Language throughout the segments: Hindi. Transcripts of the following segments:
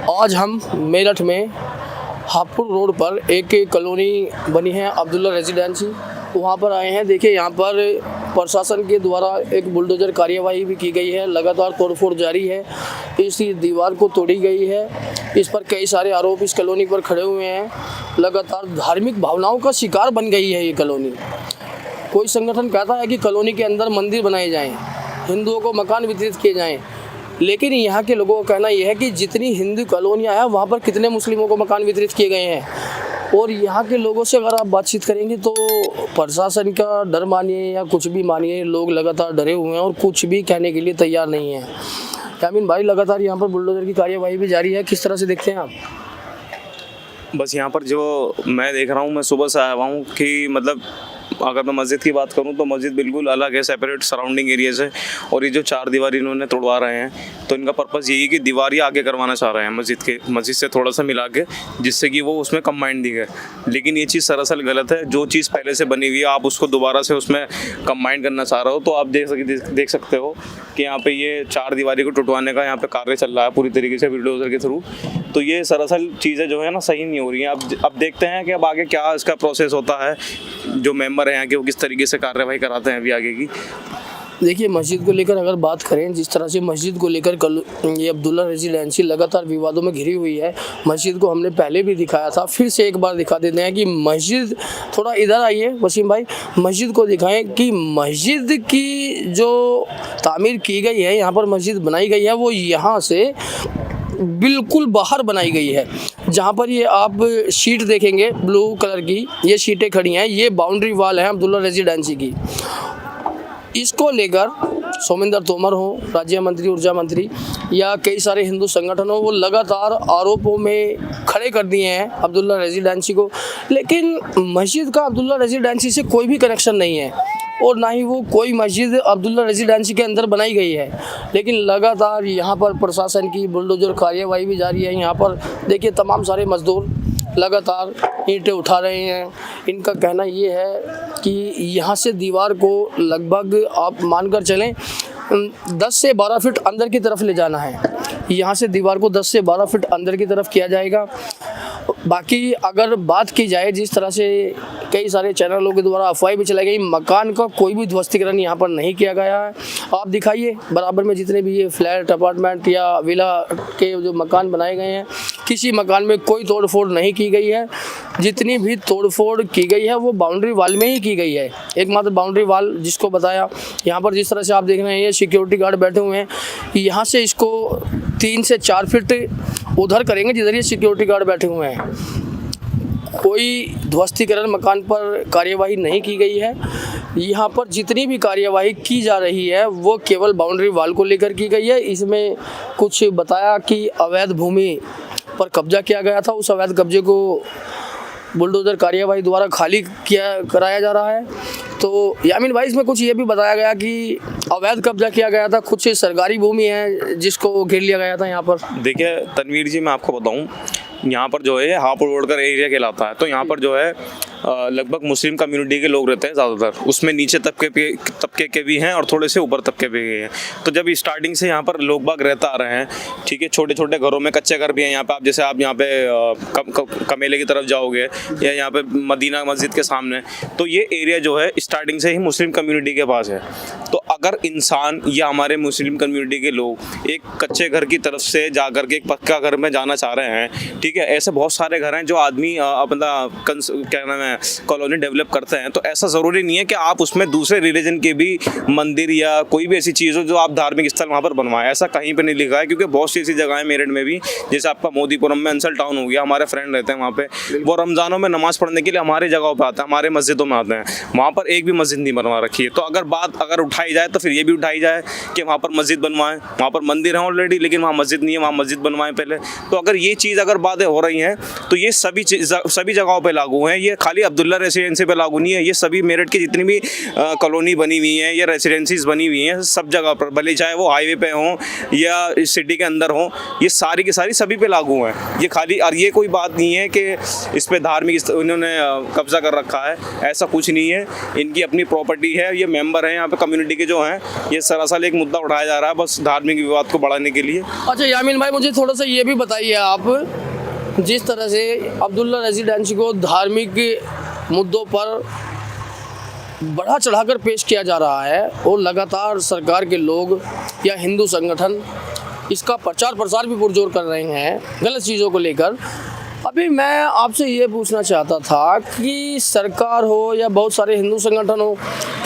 आज हम मेरठ में हापुड़ रोड पर एक कॉलोनी बनी है अब्दुल्ला रेजिडेंसी, वहाँ पर आए हैं। देखिए यहाँ पर प्रशासन के द्वारा एक बुलडोजर कार्यवाही भी की गई है, लगातार तोड़फोड़ जारी है। इस दीवार को तोड़ी गई है, इस पर कई सारे आरोप इस कॉलोनी पर खड़े हुए हैं। लगातार धार्मिक भावनाओं का शिकार बन गई है ये कॉलोनी। कोई संगठन कहता है कि कॉलोनी के अंदर मंदिर बनाए जाएं, हिंदुओं को मकान वितरित किए जाएं, लेकिन यहाँ के लोगों का कहना यह है कि जितनी हिंदू कॉलोनियाँ हैं वहाँ पर कितने मुस्लिमों को मकान वितरित किए गए हैं। और यहाँ के लोगों से अगर आप बातचीत करेंगे तो प्रशासन का डर मानिए या कुछ भी मानिए, लोग लगातार डरे हुए हैं और कुछ भी कहने के लिए तैयार नहीं है। यामीन भाई, लगातार यहाँ पर बुलडोजर की कार्यवाही भी जारी है, किस तरह से देखते हैं आप? बस यहाँ पर जो मैं देख रहा हूँ, मैं सुबह से आया हुआ हूँ कि मतलब अगर मैं मस्जिद की बात करूँ तो मस्जिद बिल्कुल अलग है, सेपरेट सराउंडिंग एरिया से। और ये जो चार दीवारी इन्होंने तोड़वा रहे हैं तो इनका पर्पज़ यही है कि दीवारी आगे करवाना चाह रहे हैं मस्जिद से थोड़ा सा मिला के, जिससे कि वो उसमें कंबाइंड दी गए। लेकिन ये चीज़ सरासर गलत है। जो चीज़ पहले से बनी हुई है आप उसको दोबारा से उसमें कंबाइंड करना चाह रहे हो। तो आप देख सकते हो कि यहाँ पे ये चार दीवारी को टुटवाने का यहाँ पे कार्य चल रहा है पूरी तरीके से बुलडोजर के थ्रू। तो ये सरासर चीज़ें जो है ना सही नहीं हो रही हैं। अब देखते हैं कि अब आगे क्या इसका प्रोसेस होता है, जो मेंबर हैं यहाँ के वो किस तरीके से कार्यवाही कराते हैं अभी आगे की। देखिए, मस्जिद को लेकर अगर बात करें, जिस तरह से मस्जिद को लेकर ये अब्दुल्ला रेजिडेंसी लगातार विवादों में घिरी हुई है। मस्जिद को हमने पहले भी दिखाया था, फिर से एक बार दिखा देते हैं कि मस्जिद, थोड़ा इधर आइए वसीम भाई, मस्जिद को दिखाएं कि मस्जिद की जो तामीर की गई है, यहाँ पर मस्जिद बनाई गई है, वो यहाँ से बिल्कुल बाहर बनाई गई है। जहाँ पर ये आप शीट देखेंगे ब्लू कलर की, ये शीटें खड़ी हैं, ये बाउंड्री वाल है अब्दुल्ला रेजिडेंसी की। इसको लेकर सोमेंद्र तोमर हो, राज्य मंत्री, ऊर्जा मंत्री, या कई सारे हिंदू संगठन हो, वो लगातार आरोपों में खड़े कर दिए हैं अब्दुल्ला रेजिडेंसी को। लेकिन मस्जिद का अब्दुल्ला रेजिडेंसी से कोई भी कनेक्शन नहीं है और ना ही वो कोई मस्जिद अब्दुल्ला रेजिडेंसी के अंदर बनाई गई है। लेकिन लगातार यहाँ पर प्रशासन की बुलडोजर कार्यवाही भी जारी है। यहाँ पर देखिए तमाम सारे मजदूर लगातार ईंटें उठा रहे हैं। इनका कहना ये है कि यहाँ से दीवार को लगभग आप मानकर चलें 10 से 12 फीट अंदर की तरफ ले जाना है। यहाँ से दीवार को 10 से 12 फीट अंदर की तरफ किया जाएगा। बाकी अगर बात की जाए, जिस तरह से कई सारे चैनलों के द्वारा अफवाह भी चलाई गई, मकान का कोई भी ध्वस्तीकरण यहाँ पर नहीं किया गया है। आप दिखाइए बराबर में जितने भी ये फ्लैट, अपार्टमेंट या विला के जो मकान बनाए गए हैं, किसी मकान में कोई तोड़फोड़ नहीं की गई है। जितनी भी तोड़फोड़ की गई है वो बाउंड्री वाल में ही की गई है। एकमात्र बाउंड्री वाल जिसको बताया, यहाँ पर जिस तरह से आप देख रहे हैं ये सिक्योरिटी गार्ड बैठे हुए हैं, यहाँ से इसको 3 से 4 फीट उधर करेंगे जिधर ये सिक्योरिटी गार्ड बैठे हुए हैं। कोई ध्वस्तीकरण मकान पर कार्यवाही नहीं की गई है। यहाँ पर जितनी भी कार्यवाही की जा रही है वो केवल बाउंड्री वाल को लेकर की गई है। इसमें कुछ बताया कि अवैध भूमि पर कब्जा किया गया था, उस अवैध कब्जे को बुलडोजर कार्यवाही द्वारा खाली कराया जा रहा है। तो यामीन भाई, इसमें कुछ ये भी बताया गया कि अवैध कब्जा किया गया था, कुछ सरकारी भूमि है जिसको घेर लिया गया था यहाँ पर। देखिए तनवीर जी, मैं आपको बताऊं, यहाँ पर जो है हापुड़ रोड का एरिया कहलाता है। तो यहाँ पर जो है लगभग मुस्लिम कम्युनिटी के लोग रहते हैं ज़्यादातर। उसमें नीचे तबके के भी हैं और थोड़े से ऊपर तबके भी हैं। तो जब स्टार्टिंग से यहाँ पर लोग बाग रहता आ रहे हैं, ठीक है, छोटे छोटे घरों में कच्चे घर भी हैं यहाँ पे। आप जैसे आप यहाँ पे कमेले की तरफ जाओगे या यहाँ पे मदीना मस्जिद के सामने, तो ये एरिया जो है स्टार्टिंग से ही मुस्लिम कम्युनिटी के पास है। तो अगर इंसान या हमारे मुस्लिम कम्युनिटी के लोग एक कच्चे घर की तरफ से जा कर के एक पक्का घर में जाना चाह रहे हैं, ठीक है, ऐसे बहुत सारे घर हैं जो आदमी अपना क्या नाम है कॉलोनी डेवलप करते हैं। तो ऐसा ज़रूरी नहीं है कि आप उसमें दूसरे रिलीजन के भी मंदिर या कोई भी ऐसी चीज़ हो जो आप धार्मिक स्थल वहाँ पर बनवाएं। ऐसा कहीं पे नहीं लिखा है, क्योंकि बहुत सी ऐसी जगह है मेरठ में भी, जैसे आपका मोदीपुरम में अंसल टाउन हो गया, हमारे फ्रेंड रहते हैं वहाँ पे, वो रमज़ानों में नमाज़ पढ़ने के लिए हमारी जगहों पर आते हैं, हमारे मस्जिदों में आते हैं। वहाँ पर एक भी मस्जिद नहीं बनवा रखी है। तो अगर उठाई जाए तो फिर ये भी उठाई जाए कि वहाँ पर मस्जिद बनवाएं। वहाँ पर मंदिर है ऑलरेडी, लेकिन वहाँ मस्जिद नहीं है, वहाँ मस्जिद बनवाएं पहले। तो अगर ये चीज़ अगर बातें हो रही हैं तो ये सभी जगहों पे लागू हैं। ये खाली अब्दुल्ला रेसिडेंसी पे लागू नहीं है, ये सभी मेरठ की जितनी भी कॉलोनी बनी हुई हैं या रेसिडेंसीज बनी हुई हैं सब जगह पर, भले चाहे वो हाईवे पे हों या सिटी के अंदर हों, ये सारी की सारी सभी पे लागू हैं। ये खाली, और ये कोई बात नहीं है कि इस पर धार्मिक उन्होंने कब्जा कर रखा है, ऐसा कुछ नहीं है। इनकी अपनी प्रॉपर्टी है, ये मेंबर हैं यहाँ पे कम्युनिटी के जो हैं ये सरासर एक मुद्दा उठाया जा रहा है बस धार्मिक विवाद को बढ़ाने के लिए। अच्छा यामीन भाई, मुझे थोड़ा सा ये भी बताइए आप, जिस तरह से अब्दुल्ला रेजिडेंसी को धार्मिक मुद्दों पर बढ़ा चढ़ाकर पेश किया जा रहा है और लगातार सरकार के लोग या हिंदू संगठन इसका प्रचार प्रसार भी पुरजोर कर रहे हैं गलत चीज़ों को लेकर। अभी मैं आपसे ये पूछना चाहता था कि सरकार हो या बहुत सारे हिंदू संगठन हो,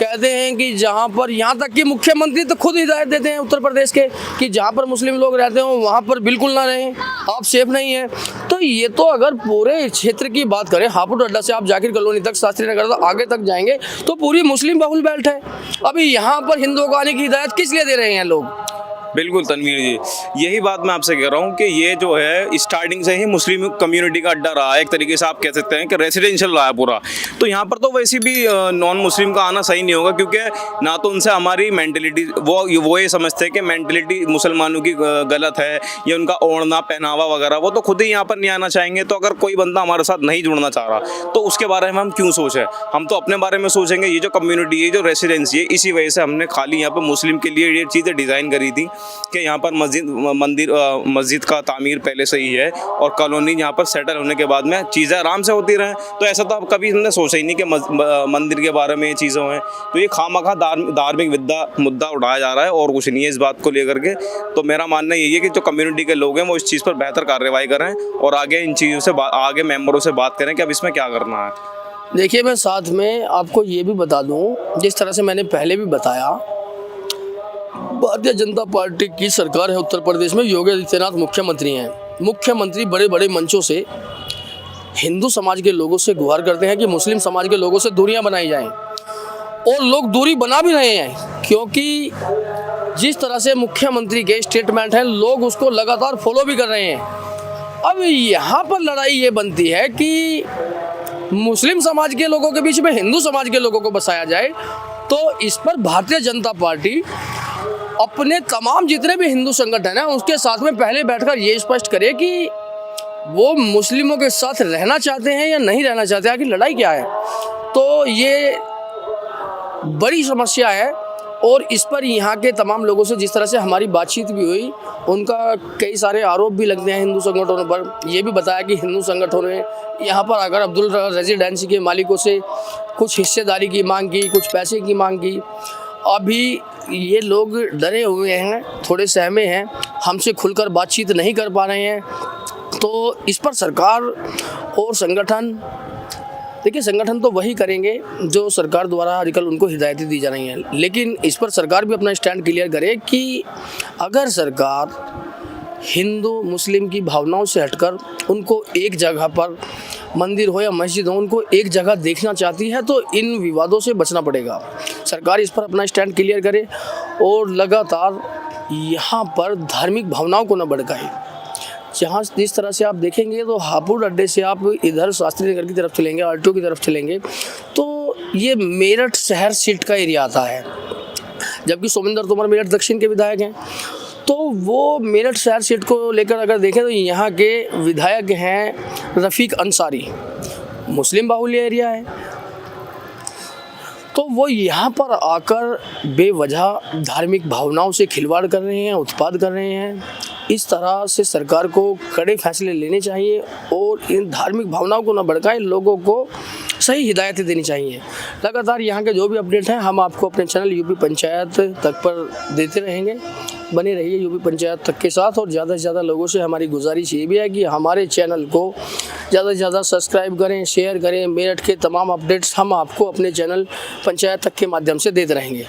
कहते हैं कि जहाँ पर, यहाँ तक कि मुख्यमंत्री तो खुद हिदायत देते हैं उत्तर प्रदेश के कि जहाँ पर मुस्लिम लोग रहते हो वहाँ पर बिल्कुल ना रहें, आप सेफ नहीं हैं। तो ये तो अगर पूरे क्षेत्र की बात करें, हापुड़ अड्डा से आप जाकिर कॉलोनी तक, शास्त्री नगर तक आगे तक जाएंगे तो पूरी मुस्लिम बहुल बेल्ट है। अभी यहाँ पर हिंदुओं को आने की हिदायत किस लिए दे रहे हैं लोग? बिल्कुल तनवीर जी, यही बात मैं आपसे कह रहा हूँ कि ये जो है स्टार्टिंग से ही मुस्लिम कम्युनिटी का अड्डा रहा है, एक तरीके से आप कह सकते हैं कि रेसिडेंशियल रहा है पूरा। तो यहाँ पर तो वैसे भी नॉन मुस्लिम का आना सही नहीं होगा, क्योंकि ना तो उनसे हमारी मेंटलिटी, वो ये समझते हैं कि मेंटलिटी मुसलमानों की गलत है, या उनका ओढ़ना पहनावा वगैरह, वो तो खुद ही यहाँ पर नहीं आना चाहेंगे। तो अगर कोई बंदा हमारे साथ नहीं जुड़ना चाह रहा तो उसके बारे में हम क्यों सोचें, हम तो अपने बारे में सोचेंगे। ये जो कम्युनिटी है, जो रेसिडेंसी है, इसी वजह से हमने खाली यहाँ पर मुस्लिम के लिए ये चीज़ें डिज़ाइन करी थी कि यहाँ पर मस्जिद का तामीर पहले से ही है और कॉलोनी यहाँ पर सेटल होने के बाद में चीज़ें आराम से होती रहें। तो ऐसा तो कभी हमने सोचा ही नहीं कि मंदिर के बारे में ये चीज़ें हैं। तो ये खामखा धार्मिक मुद्दा उठाया जा रहा है और कुछ नहीं है इस बात को लेकर के। तो मेरा मानना यही है कि जो कम्युनिटी के लोग हैं वो इस चीज़ पर बेहतर कार्रवाई करें और आगे इन चीज़ों से आगे मेम्बरों से बात करें कि अब इसमें क्या करना है। देखिए, मैं साथ में आपको ये भी बता दूं, जिस तरह से मैंने पहले भी बताया, भारतीय जनता पार्टी की सरकार है उत्तर प्रदेश में, योगी आदित्यनाथ मुख्यमंत्री हैं। मुख्यमंत्री बड़े बड़े मंचों से हिंदू समाज के लोगों से गुहार करते हैं कि मुस्लिम समाज के लोगों से दूरियां बनाई जाएं, और लोग दूरी बना भी रहे हैं, क्योंकि जिस तरह से मुख्यमंत्री के स्टेटमेंट हैं लोग उसको लगातार फॉलो भी कर रहे हैं। अब यहाँ पर लड़ाई ये बनती है कि मुस्लिम समाज के लोगों के बीच में हिंदू समाज के लोगों को बसाया जाए। तो इस पर भारतीय जनता पार्टी अपने तमाम जितने भी हिंदू संगठन हैं उसके साथ में पहले बैठकर ये स्पष्ट करे कि वो मुस्लिमों के साथ रहना चाहते हैं या नहीं रहना चाहते हैं, आखिर लड़ाई क्या है। तो ये बड़ी समस्या है और इस पर यहाँ के तमाम लोगों से जिस तरह से हमारी बातचीत भी हुई, उनका कई सारे आरोप भी लगते हैं हिंदू संगठनों पर। ये भी बताया कि हिंदू संगठनों ने यहाँ पर आकर अब्दुल्ला रेजिडेंसी के मालिकों से कुछ हिस्सेदारी की मांग की, कुछ पैसे की मांग की। अभी ये लोग डरे हुए हैं, थोड़े सहमे हैं, हमसे खुलकर बातचीत नहीं कर पा रहे हैं। तो इस पर सरकार और संगठन, देखिए संगठन तो वही करेंगे जो सरकार द्वारा आजकल उनको हिदायतें दी जा रही हैं, लेकिन इस पर सरकार भी अपना स्टैंड क्लियर करे कि अगर सरकार हिंदू मुस्लिम की भावनाओं से हटकर उनको एक जगह पर, मंदिर हो या मस्जिद हो, उनको एक जगह देखना चाहती है तो इन विवादों से बचना पड़ेगा। सरकार इस पर अपना स्टैंड क्लियर करे और लगातार यहाँ पर धार्मिक भावनाओं को न भड़काए। जहाँ जिस तरह से आप देखेंगे तो हापुड़ अड्डे से आप इधर शास्त्री नगर की तरफ चलेंगे, आरटीओ की तरफ चलेंगे तो ये मेरठ शहर सीट का एरिया आता है, जबकि सोमेंद्र तोमर मेरठ दक्षिण के विधायक हैं। तो वो मेरठ शहर सीट को लेकर अगर देखें तो यहाँ के विधायक हैं रफ़ीक अंसारी, मुस्लिम बाहुल्य एरिया है। तो वो यहाँ पर आकर बेवजह धार्मिक भावनाओं से खिलवाड़ कर रहे हैं, उत्पाद कर रहे हैं। इस तरह से सरकार को कड़े फैसले लेने चाहिए और इन धार्मिक भावनाओं को न भड़काए, लोगों को सही हिदायतें देनी चाहिए। लगातार यहाँ के जो भी अपडेट हैं हम आपको अपने चैनल यूपी पंचायत तक पर देते रहेंगे। बने रहिए यूपी पंचायत तक के साथ और ज़्यादा से ज़्यादा लोगों से हमारी गुजारिश ये भी है कि हमारे चैनल को ज़्यादा से ज़्यादा सब्सक्राइब करें, शेयर करें। मेरठ के तमाम अपडेट्स हम आपको अपने चैनल पंचायत तक के माध्यम से देते रहेंगे।